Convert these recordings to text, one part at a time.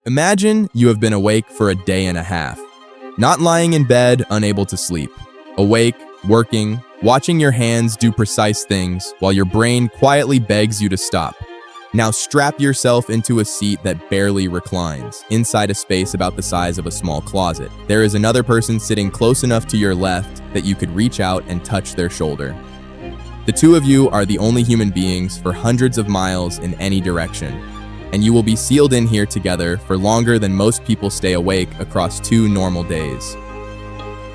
Imagine you have been awake for a day and a half. Not lying in bed, unable to sleep. Awake, working, watching your hands do precise things while your brain quietly begs you to stop. Now strap yourself into a seat that barely reclines, inside a space about the size of a small closet. There is another person sitting close enough to your left that you could reach out and touch their shoulder. The two of you are the only human beings for hundreds of miles in any direction, and you will be sealed in here together for longer than most people stay awake across 2 normal days.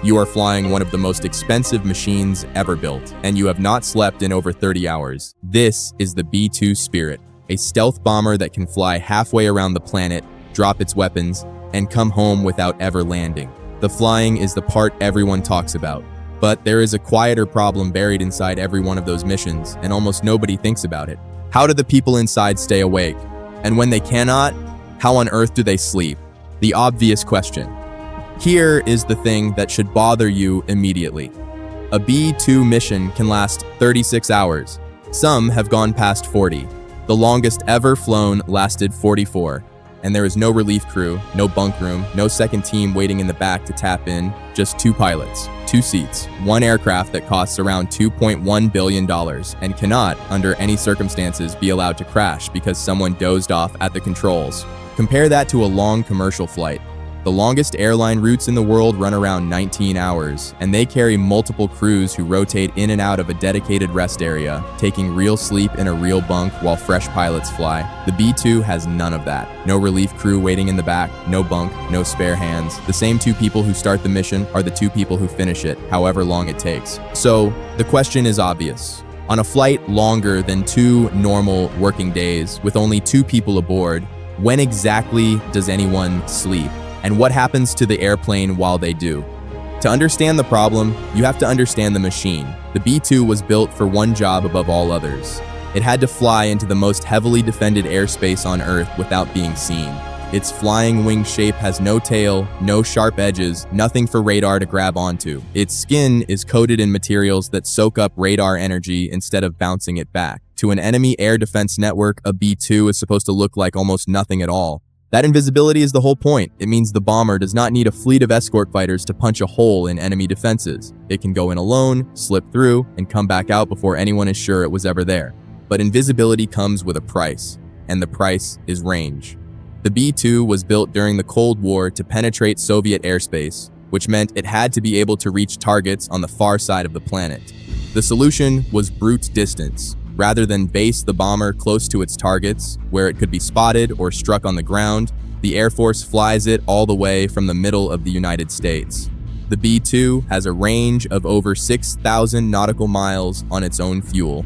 You are flying one of the most expensive machines ever built, and you have not slept in over 30 hours. This is the B-2 Spirit, a stealth bomber that can fly halfway around the planet, drop its weapons, and come home without ever landing. The flying is the part everyone talks about, but there is a quieter problem buried inside every one of those missions, and almost nobody thinks about it. How do the people inside stay awake? And when they cannot, how on earth do they sleep? The obvious question. Here is the thing that should bother you immediately. A B-2 mission can last 36 hours. Some have gone past 40. The longest ever flown lasted 44. And there is no relief crew, no bunk room, no second team waiting in the back to tap in, just 2 pilots, 2 seats, 1 aircraft that costs around $2.1 billion and cannot, under any circumstances, be allowed to crash because someone dozed off at the controls. Compare that to a long commercial flight. The longest airline routes in the world run around 19 hours, and they carry multiple crews who rotate in and out of a dedicated rest area, taking real sleep in a real bunk while fresh pilots fly. The B-2 has none of that. No relief crew waiting in the back, no bunk, no spare hands. The same 2 people who start the mission are the 2 people who finish it, however long it takes. So, the question is obvious. On a flight longer than 2 normal working days, with only 2 people aboard, when exactly does anyone sleep? And what happens to the airplane while they do? To understand the problem, you have to understand the machine. The B-2 was built for one job above all others. It had to fly into the most heavily defended airspace on Earth without being seen. Its flying wing shape has no tail, no sharp edges, nothing for radar to grab onto. Its skin is coated in materials that soak up radar energy instead of bouncing it back. To an enemy air defense network, a B-2 is supposed to look like almost nothing at all. That invisibility is the whole point. It means the bomber does not need a fleet of escort fighters to punch a hole in enemy defenses. It can go in alone, slip through, and come back out before anyone is sure it was ever there. But invisibility comes with a price, and the price is range. The B-2 was built during the Cold War to penetrate Soviet airspace, which meant it had to be able to reach targets on the far side of the planet. The solution was brute distance. Rather than base the bomber close to its targets, where it could be spotted or struck on the ground, the Air Force flies it all the way from the middle of the United States. The B-2 has a range of over 6,000 nautical miles on its own fuel,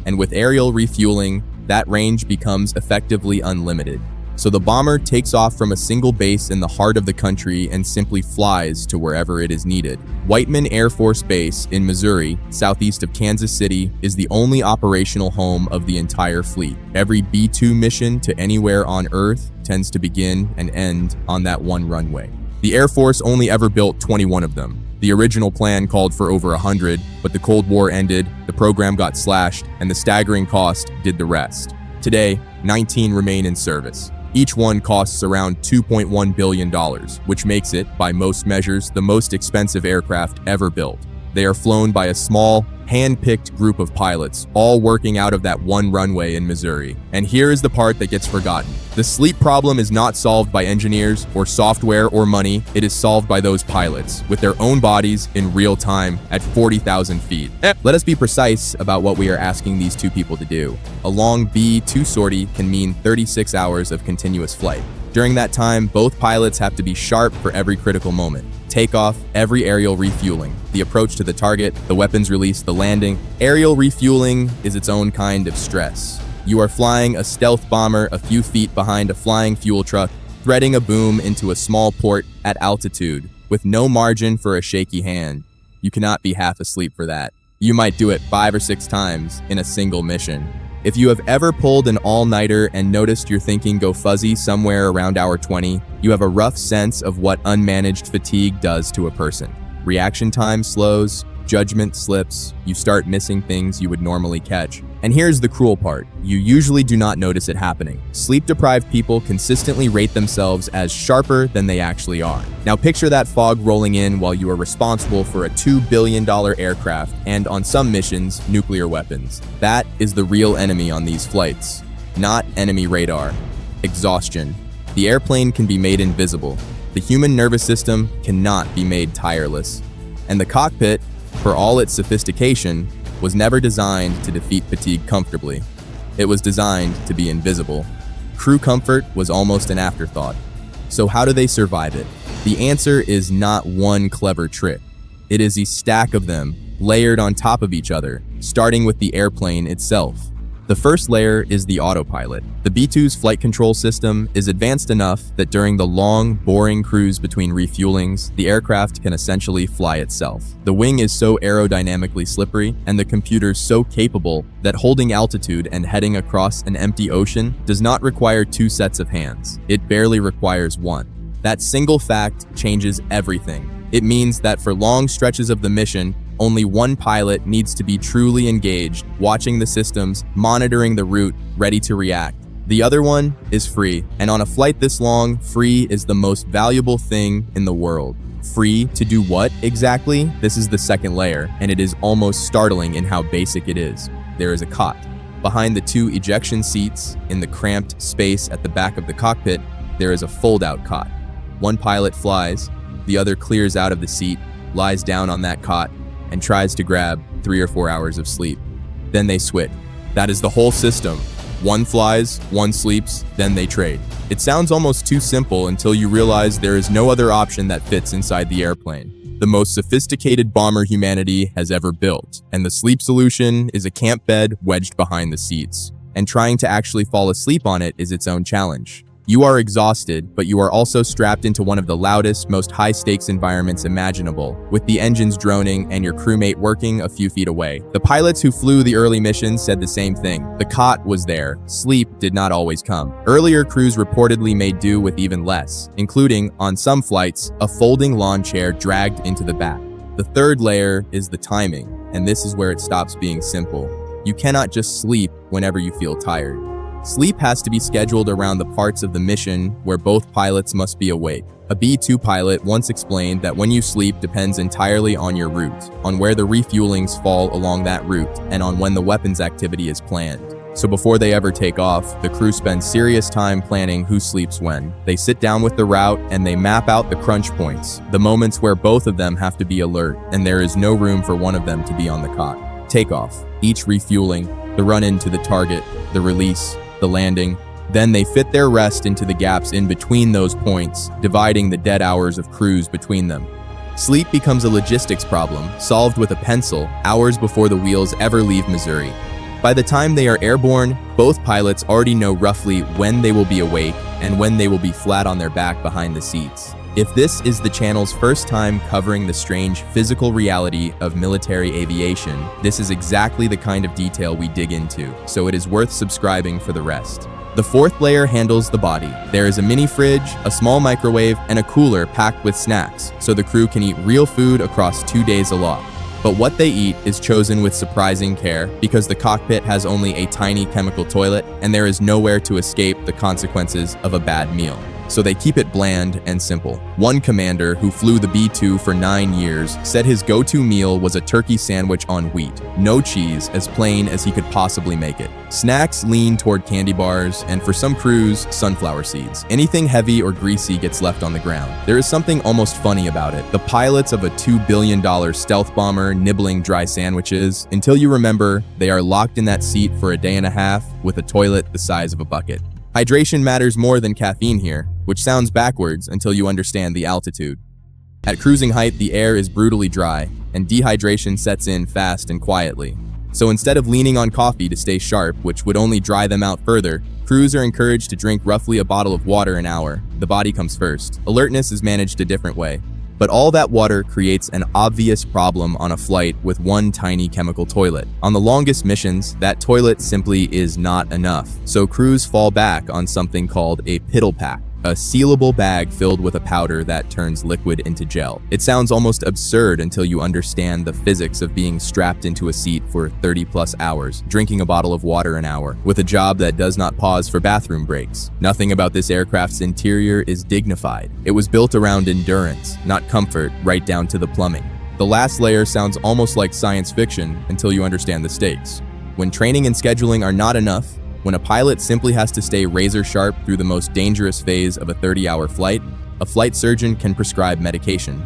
and with aerial refueling, that range becomes effectively unlimited. So the bomber takes off from a single base in the heart of the country and simply flies to wherever it is needed. Whiteman Air Force Base in Missouri, southeast of Kansas City, is the only operational home of the entire fleet. Every B-2 mission to anywhere on Earth tends to begin and end on that one runway. The Air Force only ever built 21 of them. The original plan called for over 100, but the Cold War ended, the program got slashed, and the staggering cost did the rest. Today, 19 remain in service. Each one costs around $2.1 billion, which makes it, by most measures, the most expensive aircraft ever built. They are flown by a small, hand-picked group of pilots, all working out of that one runway in Missouri. And here is the part that gets forgotten. The sleep problem is not solved by engineers or software or money. It is solved by those pilots, with their own bodies in real time at 40,000 feet. Let us be precise about what we are asking these 2 people to do. A long B-2 sortie can mean 36 hours of continuous flight. During that time, both pilots have to be sharp for every critical moment. Takeoff, every aerial refueling, the approach to the target, the weapons release, the landing. Aerial refueling is its own kind of stress. You are flying a stealth bomber a few feet behind a flying fuel truck, threading a boom into a small port at altitude, with no margin for a shaky hand. You cannot be half asleep for that. You might do it 5 or 6 times in a single mission. If you have ever pulled an all-nighter and noticed your thinking go fuzzy somewhere around hour 20, you have a rough sense of what unmanaged fatigue does to a person. Reaction time slows, judgment slips, you start missing things you would normally catch. And here's the cruel part. You usually do not notice it happening. Sleep-deprived people consistently rate themselves as sharper than they actually are. Now picture that fog rolling in while you are responsible for a $2 billion aircraft and, on some missions, nuclear weapons. That is the real enemy on these flights, not enemy radar. Exhaustion. The airplane can be made invisible. The human nervous system cannot be made tireless. And the cockpit, for all its sophistication, was never designed to defeat fatigue comfortably. It was designed to be invisible. Crew comfort was almost an afterthought. So how do they survive it? The answer is not one clever trick. It is a stack of them, layered on top of each other, starting with the airplane itself. The first layer is the autopilot. The B-2's flight control system is advanced enough that during the long, boring cruise between refuelings, the aircraft can essentially fly itself. The wing is so aerodynamically slippery, and the computers so capable that holding altitude and heading across an empty ocean does not require two sets of hands. It barely requires one. That single fact changes everything. It means that for long stretches of the mission, only one pilot needs to be truly engaged, watching the systems, monitoring the route, ready to react. The other one is free, and on a flight this long, free is the most valuable thing in the world. Free to do what exactly? This is the second layer, and it is almost startling in how basic it is. There is a cot. Behind the two ejection seats, in the cramped space at the back of the cockpit, there is a fold-out cot. One pilot flies, the other clears out of the seat, lies down on that cot, and tries to grab 3 or 4 hours of sleep. Then they switch. That is the whole system. One flies, one sleeps, then they trade. It sounds almost too simple until you realize there is no other option that fits inside the airplane. The most sophisticated bomber humanity has ever built, and the sleep solution is a camp bed wedged behind the seats. And trying to actually fall asleep on it is its own challenge. You are exhausted, but you are also strapped into one of the loudest, most high-stakes environments imaginable, with the engines droning and your crewmate working a few feet away. The pilots who flew the early missions said the same thing. The cot was there. Sleep did not always come. Earlier crews reportedly made do with even less, including, on some flights, a folding lawn chair dragged into the back. The third layer is the timing, and this is where it stops being simple. You cannot just sleep whenever you feel tired. Sleep has to be scheduled around the parts of the mission where both pilots must be awake. A B-2 pilot once explained that when you sleep depends entirely on your route, on where the refuelings fall along that route, and on when the weapons activity is planned. So before they ever take off, the crew spends serious time planning who sleeps when. They sit down with the route and they map out the crunch points, the moments where both of them have to be alert, and there is no room for one of them to be on the cot. Takeoff, each refueling, the run-in to the target, the release, the landing. Then they fit their rest into the gaps in between those points, dividing the dead hours of cruise between them. Sleep becomes a logistics problem, solved with a pencil, hours before the wheels ever leave Missouri. By the time they are airborne, both pilots already know roughly when they will be awake and when they will be flat on their back behind the seats. If this is the channel's first time covering the strange physical reality of military aviation, this is exactly the kind of detail we dig into, so it is worth subscribing for the rest. The fourth layer handles the body. There is a mini fridge, a small microwave, and a cooler packed with snacks, so the crew can eat real food across 2 days aloft. But what they eat is chosen with surprising care because the cockpit has only a tiny chemical toilet and there is nowhere to escape the consequences of a bad meal. So they keep it bland and simple. One commander who flew the B-2 for 9 years said his go-to meal was a turkey sandwich on wheat, no cheese, as plain as he could possibly make it. Snacks lean toward candy bars, and for some crews, sunflower seeds. Anything heavy or greasy gets left on the ground. There is something almost funny about it. The pilots of a $2 billion stealth bomber nibbling dry sandwiches, until you remember they are locked in that seat for a day and a half with a toilet the size of a bucket. Hydration matters more than caffeine here, which sounds backwards until you understand the altitude. At cruising height, the air is brutally dry, and dehydration sets in fast and quietly. So instead of leaning on coffee to stay sharp, which would only dry them out further, crews are encouraged to drink roughly a bottle of water an hour. The body comes first. Alertness is managed a different way. But all that water creates an obvious problem on a flight with one tiny chemical toilet. On the longest missions, that toilet simply is not enough. So crews fall back on something called a piddle pack. a sealable bag filled with a powder that turns liquid into gel. It sounds almost absurd until you understand the physics of being strapped into a seat for 30+ hours, drinking a bottle of water an hour, with a job that does not pause for bathroom breaks. Nothing about this aircraft's interior is dignified. It was built around endurance, not comfort, right down to the plumbing. The last layer sounds almost like science fiction until you understand the stakes. When training and scheduling are not enough, when a pilot simply has to stay razor sharp through the most dangerous phase of a 30-hour flight, a flight surgeon can prescribe medication.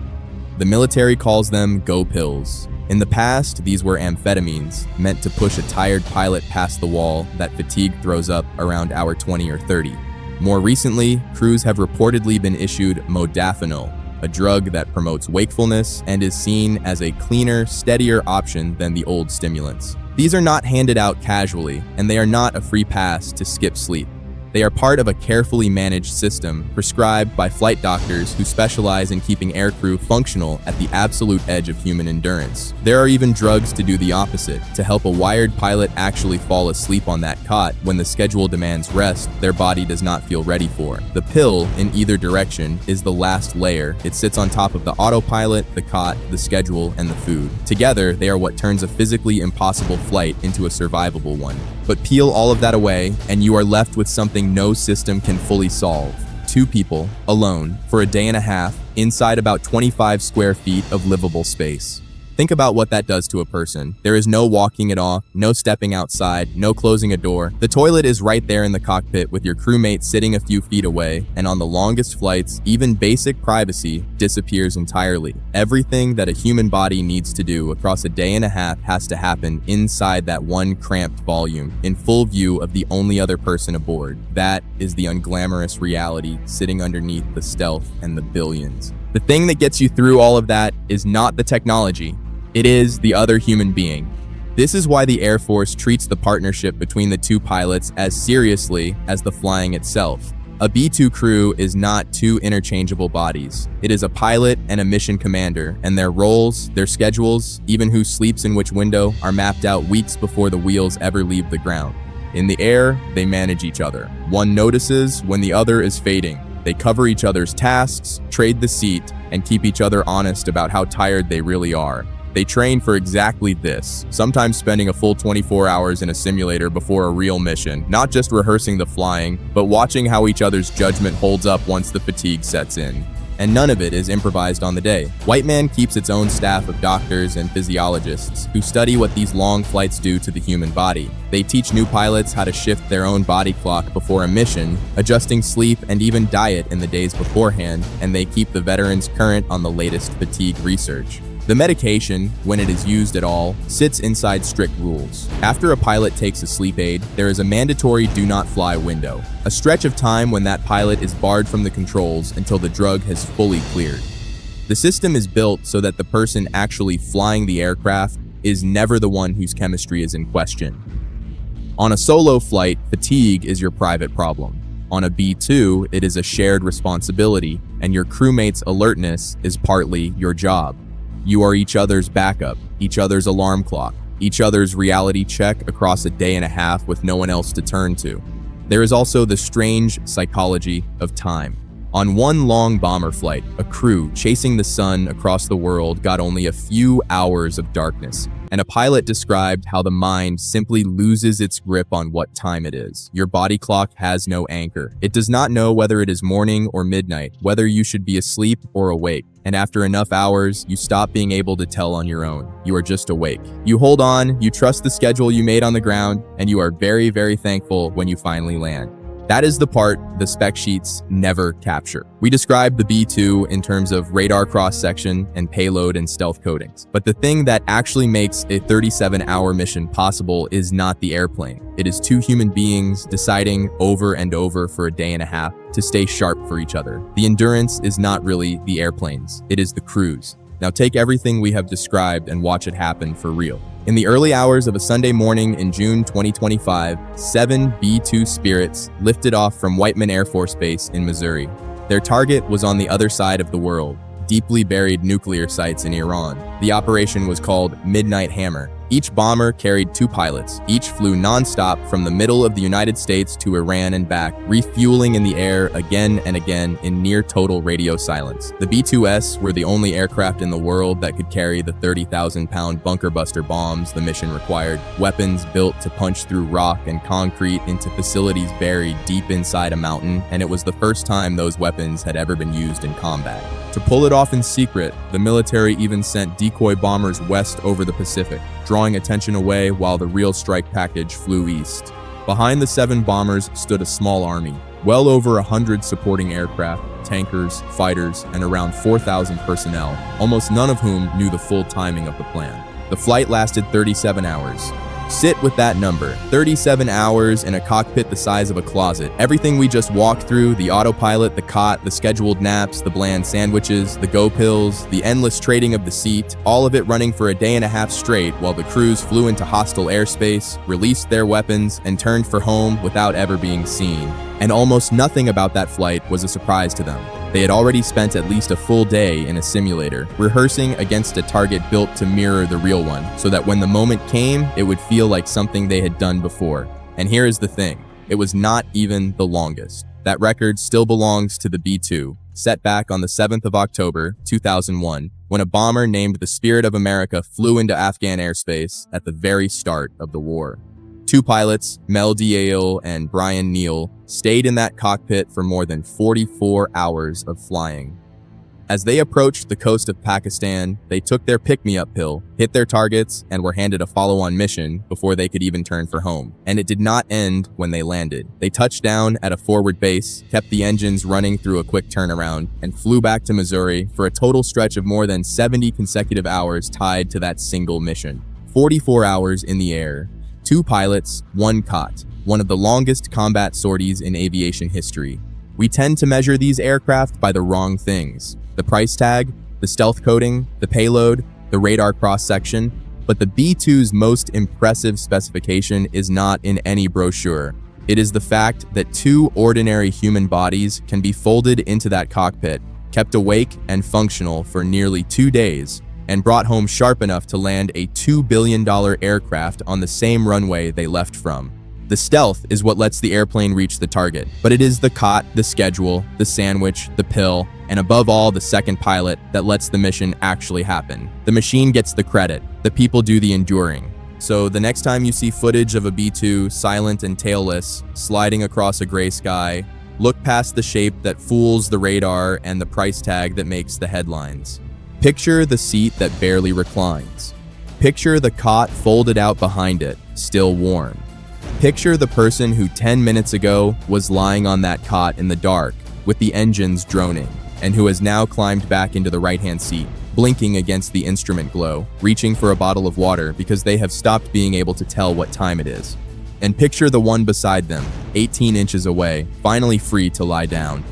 The military calls them go pills. In the past, these were amphetamines, meant to push a tired pilot past the wall that fatigue throws up around hour 20 or 30. More recently, crews have reportedly been issued modafinil, a drug that promotes wakefulness and is seen as a cleaner, steadier option than the old stimulants. These are not handed out casually, and they are not a free pass to skip sleep. They are part of a carefully managed system prescribed by flight doctors who specialize in keeping aircrew functional at the absolute edge of human endurance. There are even drugs to do the opposite, to help a wired pilot actually fall asleep on that cot when the schedule demands rest their body does not feel ready for. The pill, in either direction, is the last layer. It sits on top of the autopilot, the cot, the schedule, and the food. Together, they are what turns a physically impossible flight into a survivable one. But peel all of that away, and you are left with something no system can fully solve. Two people, alone, for a day and a half, inside about 25 square feet of livable space. Think about what that does to a person. There is no walking it off, no stepping outside, no closing a door. The toilet is right there in the cockpit with your crewmate sitting a few feet away, and on the longest flights, even basic privacy disappears entirely. Everything that a human body needs to do across a day and a half has to happen inside that one cramped volume, in full view of the only other person aboard. That is the unglamorous reality sitting underneath the stealth and the billions. The thing that gets you through all of that is not the technology. It is the other human being. This is why the Air Force treats the partnership between the two pilots as seriously as the flying itself. A B-2 crew is not two interchangeable bodies. It is a pilot and a mission commander, and their roles, their schedules, even who sleeps in which window, are mapped out weeks before the wheels ever leave the ground. In the air, they manage each other. One notices when the other is fading. They cover each other's tasks, trade the seat, and keep each other honest about how tired they really are. They train for exactly this, sometimes spending a full 24 hours in a simulator before a real mission, not just rehearsing the flying, but watching how each other's judgment holds up once the fatigue sets in. And none of it is improvised on the day. White Man keeps its own staff of doctors and physiologists who study what these long flights do to the human body. They teach new pilots how to shift their own body clock before a mission, adjusting sleep and even diet in the days beforehand, and they keep the veterans current on the latest fatigue research. The medication, when it is used at all, sits inside strict rules. After a pilot takes a sleep aid, there is a mandatory do not fly window, a stretch of time when that pilot is barred from the controls until the drug has fully cleared. The system is built so that the person actually flying the aircraft is never the one whose chemistry is in question. On a solo flight, fatigue is your private problem. On a B-2, it is a shared responsibility, and your crewmate's alertness is partly your job. You are each other's backup, each other's alarm clock, each other's reality check across a day and a half with no one else to turn to. There is also the strange psychology of time. On one long bomber flight, a crew chasing the sun across the world got only a few hours of darkness, and a pilot described how the mind simply loses its grip on what time it is. Your body clock has no anchor. It does not know whether it is morning or midnight, whether you should be asleep or awake. And after enough hours, you stop being able to tell on your own. You are just awake. You hold on, you trust the schedule you made on the ground, and you are very, very thankful when you finally land. That is the part the spec sheets never capture. We describe the B-2 in terms of radar cross-section and payload and stealth coatings. But the thing that actually makes a 37-hour mission possible is not the airplane. It is two human beings deciding over and over for a day and a half to stay sharp for each other. The endurance is not really the airplanes, it is the crews. Now take everything we have described and watch it happen for real. In the early hours of a Sunday morning in June 2025, 7 B-2 Spirits lifted off from Whiteman Air Force Base in Missouri. Their target was on the other side of the world, deeply buried nuclear sites in Iran. The operation was called Midnight Hammer. Each bomber carried 2 pilots. Each flew nonstop from the middle of the United States to Iran and back, refueling in the air again and again in near total radio silence. The B-2s were the only aircraft in the world that could carry the 30,000-pound bunker buster bombs the mission required, weapons built to punch through rock and concrete into facilities buried deep inside a mountain, and it was the first time those weapons had ever been used in combat. To pull it off in secret, the military even sent decoy bombers west over the Pacific, drawing attention away while the real strike package flew east. Behind the 7 bombers stood a small army, well over 100 supporting aircraft, tankers, fighters, and around 4,000 personnel, almost none of whom knew the full timing of the plan. The flight lasted 37 hours. Sit with that number. 37 hours in a cockpit the size of a closet. Everything we just walked through, the autopilot, the cot, the scheduled naps, the bland sandwiches, the go pills, the endless trading of the seat, all of it running for a day and a half straight while the crews flew into hostile airspace, released their weapons, and turned for home without ever being seen. And almost nothing about that flight was a surprise to them. They had already spent at least a full day in a simulator, rehearsing against a target built to mirror the real one, so that when the moment came, it would feel like something they had done before. And here is the thing, it was not even the longest. That record still belongs to the B-2, set back on the 7th of October, 2001, when a bomber named the Spirit of America flew into Afghan airspace at the very start of the war. 2 pilots, Mel Diale and Brian Neal, stayed in that cockpit for more than 44 hours of flying. As they approached the coast of Pakistan, they took their pick-me-up pill, hit their targets, and were handed a follow-on mission before they could even turn for home. And it did not end when they landed. They touched down at a forward base, kept the engines running through a quick turnaround, and flew back to Missouri for a total stretch of more than 70 consecutive hours tied to that single mission. 44 hours in the air. 2 pilots, 1 cot, one of the longest combat sorties in aviation history. We tend to measure these aircraft by the wrong things. The price tag, the stealth coating, the payload, the radar cross-section, but the B-2's most impressive specification is not in any brochure. It is the fact that 2 ordinary human bodies can be folded into that cockpit, kept awake and functional for nearly 2 days, and brought home sharp enough to land a $2 billion aircraft on the same runway they left from. The stealth is what lets the airplane reach the target, but it is the cot, the schedule, the sandwich, the pill, and above all, the second pilot that lets the mission actually happen. The machine gets the credit, the people do the enduring. So the next time you see footage of a B-2 silent and tailless, sliding across a gray sky, look past the shape that fools the radar and the price tag that makes the headlines. Picture the seat that barely reclines. Picture the cot folded out behind it, still warm. Picture the person who 10 minutes ago was lying on that cot in the dark with the engines droning, and who has now climbed back into the right-hand seat, blinking against the instrument glow, reaching for a bottle of water because they have stopped being able to tell what time it is. And picture the one beside them, 18 inches away, finally free to lie down.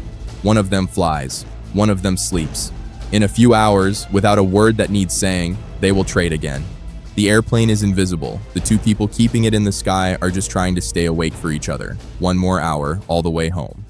One of them flies, one of them sleeps. In a few hours, without a word that needs saying, they will trade again. The airplane is invisible. The 2 people keeping it in the sky are just trying to stay awake for each other. 1 more hour all the way home.